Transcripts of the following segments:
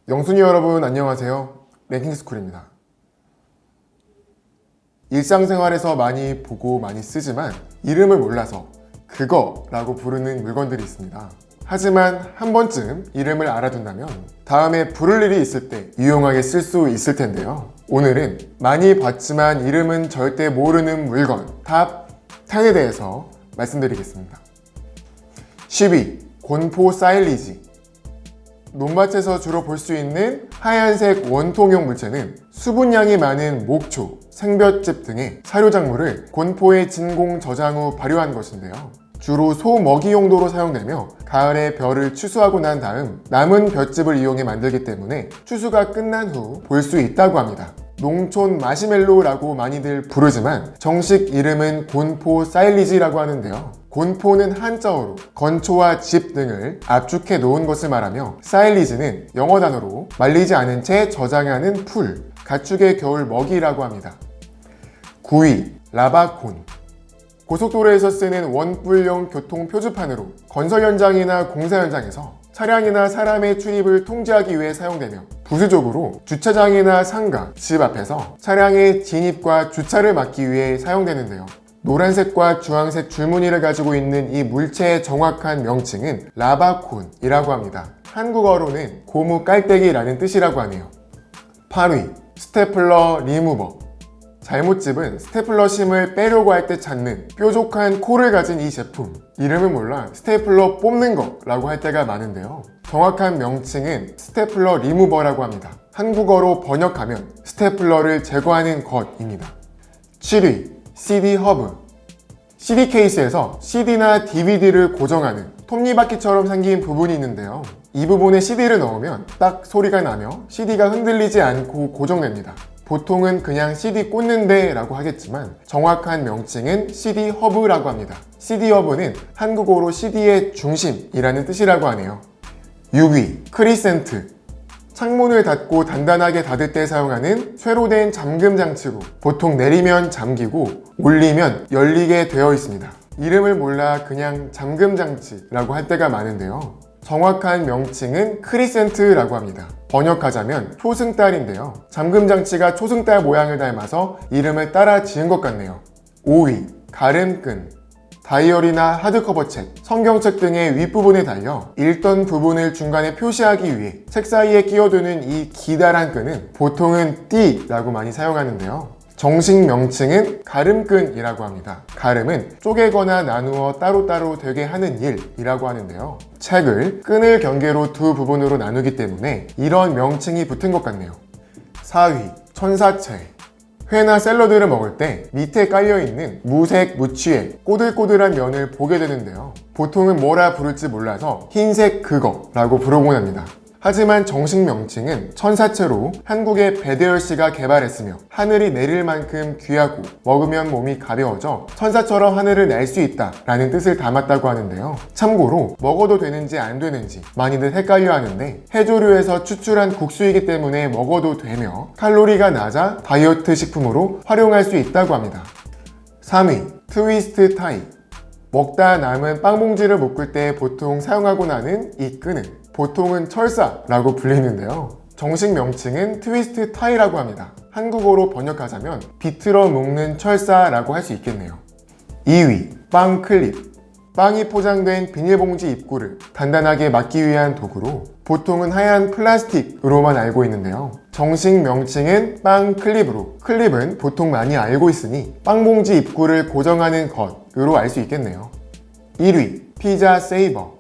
영순이 여러분 안녕하세요. 랭킹스쿨입니다. 일상생활에서 많이 보고 많이 쓰지만 이름을 몰라서 그거라고 부르는 물건들이 있습니다. 하지만 한 번쯤 이름을 알아둔다면 다음에 부를 일이 있을 때 유용하게 쓸 수 있을 텐데요. 오늘은 많이 봤지만 이름은 절대 모르는 물건 탑 10에 대해서 말씀드리겠습니다. 10위 곤포 사일리지. 논밭에서 주로 볼 수 있는 하얀색 원통형 물체는 수분량이 많은 목초, 생볏짚 등의 사료작물을 곤포에 진공 저장 후 발효한 것인데요. 주로 소 먹이 용도로 사용되며 가을에 벼를 추수하고 난 다음 남은 볏짚을 이용해 만들기 때문에 추수가 끝난 후 볼 수 있다고 합니다. 농촌 마시멜로라고 많이들 부르지만 정식 이름은 곤포 사일리지라고 하는데요. 곤포는 한자어로 건초와 짚 등을 압축해 놓은 것을 말하며 사일리지는 영어 단어로 말리지 않은 채 저장하는 풀, 가축의 겨울 먹이라고 합니다. 9위 라바콘. 고속도로에서 쓰는 원뿔형 교통 표지판으로 건설 현장이나 공사 현장에서 차량이나 사람의 출입을 통제하기 위해 사용되며 부수적으로 주차장이나 상가, 집 앞에서 차량의 진입과 주차를 막기 위해 사용되는데요. 노란색과 주황색 줄무늬를 가지고 있는 이 물체의 정확한 명칭은 라바콘이라고 합니다. 한국어로는 고무 깔때기라는 뜻이라고 하네요. 8위 스테플러 리무버. 잘못 집은 스테플러 심을 빼려고 할 때 찾는 뾰족한 코를 가진 이 제품. 이름은 몰라 스테플러 뽑는 거라고 할 때가 많은데요. 정확한 명칭은 스테플러 리무버라고 합니다. 한국어로 번역하면 스테플러를 제거하는 것입니다. 7위 CD 허브. CD 케이스에서 CD나 DVD를 고정하는 톱니바퀴처럼 생긴 부분이 있는데요. 이 부분에 CD를 넣으면 딱 소리가 나며 CD가 흔들리지 않고 고정됩니다. 보통은 그냥 CD 꽂는데 라고 하겠지만 정확한 명칭은 CD 허브라고 합니다. CD 허브는 한국어로 CD의 중심이라는 뜻이라고 하네요. 6위 크리센트. 창문을 닫고 단단하게 닫을 때 사용하는 쇠로 된 잠금 장치로 보통 내리면 잠기고 올리면 열리게 되어 있습니다. 이름을 몰라 그냥 잠금 장치라고 할 때가 많은데요. 정확한 명칭은 크리센트라고 합니다. 번역하자면 초승달인데요. 잠금 장치가 초승달 모양을 닮아서 이름을 따라 지은 것 같네요. 5위 가름끈. 다이어리나 하드커버 책, 성경책 등의 윗부분에 달려 읽던 부분을 중간에 표시하기 위해 책 사이에 끼워두는 이 기다란 끈은 보통은 띠라고 많이 사용하는데요. 정식 명칭은 가름끈이라고 합니다. 가름은 쪼개거나 나누어 따로따로 되게 하는 일이라고 하는데요. 책을 끈을 경계로 두 부분으로 나누기 때문에 이런 명칭이 붙은 것 같네요. 4위 천사채. 회나 샐러드를 먹을 때 밑에 깔려있는 무색 무취의 꼬들꼬들한 면을 보게 되는데요. 보통은 뭐라 부를지 몰라서 흰색 그거라고 부르곤 합니다. 하지만 정식 명칭은 천사채로 한국의 배대열 씨가 개발했으며 하늘이 내릴 만큼 귀하고 먹으면 몸이 가벼워져 천사처럼 하늘을 날 수 있다 라는 뜻을 담았다고 하는데요. 참고로 먹어도 되는지 안 되는지 많이들 헷갈려 하는데 해조류에서 추출한 국수이기 때문에 먹어도 되며 칼로리가 낮아 다이어트 식품으로 활용할 수 있다고 합니다. 3위 트위스트 타이. 먹다 남은 빵봉지를 묶을 때 보통 사용하고 나는 이 끈은 보통은 철사라고 불리는데요. 정식 명칭은 트위스트 타이라고 합니다. 한국어로 번역하자면 비틀어 묶는 철사라고 할 수 있겠네요. 2위 빵 클립. 빵이 포장된 비닐봉지 입구를 단단하게 막기 위한 도구로 보통은 하얀 플라스틱으로만 알고 있는데요. 정식 명칭은 빵 클립으로 클립은 보통 많이 알고 있으니 빵봉지 입구를 고정하는 것으로 알 수 있겠네요. 1위 피자 세이버.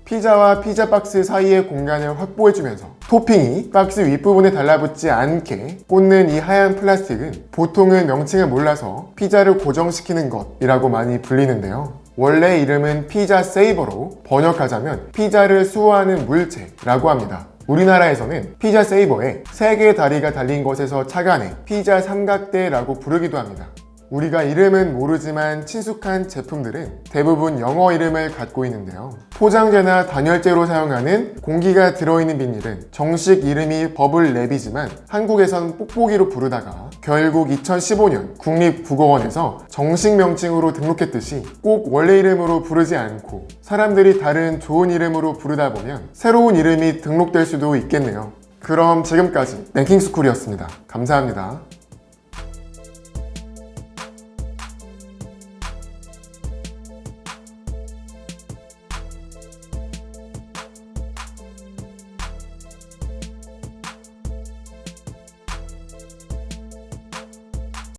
피자와 피자 박스 사이의 공간을 확보해주면서 토핑이 박스 윗부분에 달라붙지 않게 꽂는 이 하얀 플라스틱은 보통은 명칭을 몰라서 피자를 고정시키는 것이라고 많이 불리는데요. 원래 이름은 피자 세이버로 번역하자면 피자를 수호하는 물체라고 합니다. 우리나라에서는 피자 세이버에 3개의 다리가 달린 것에서 착안해 피자 삼각대라고 부르기도 합니다. 우리가 이름은 모르지만 친숙한 제품들은 대부분 영어 이름을 갖고 있는데요. 포장재나 단열재로 사용하는 공기가 들어있는 비닐은 정식 이름이 버블랩이지만 한국에선 뽁뽁이로 부르다가 결국 2015년 국립국어원에서 정식 명칭으로 등록했듯이 꼭 원래 이름으로 부르지 않고 사람들이 다른 좋은 이름으로 부르다 보면 새로운 이름이 등록될 수도 있겠네요. 그럼 지금까지 랭킹스쿨이었습니다. 감사합니다.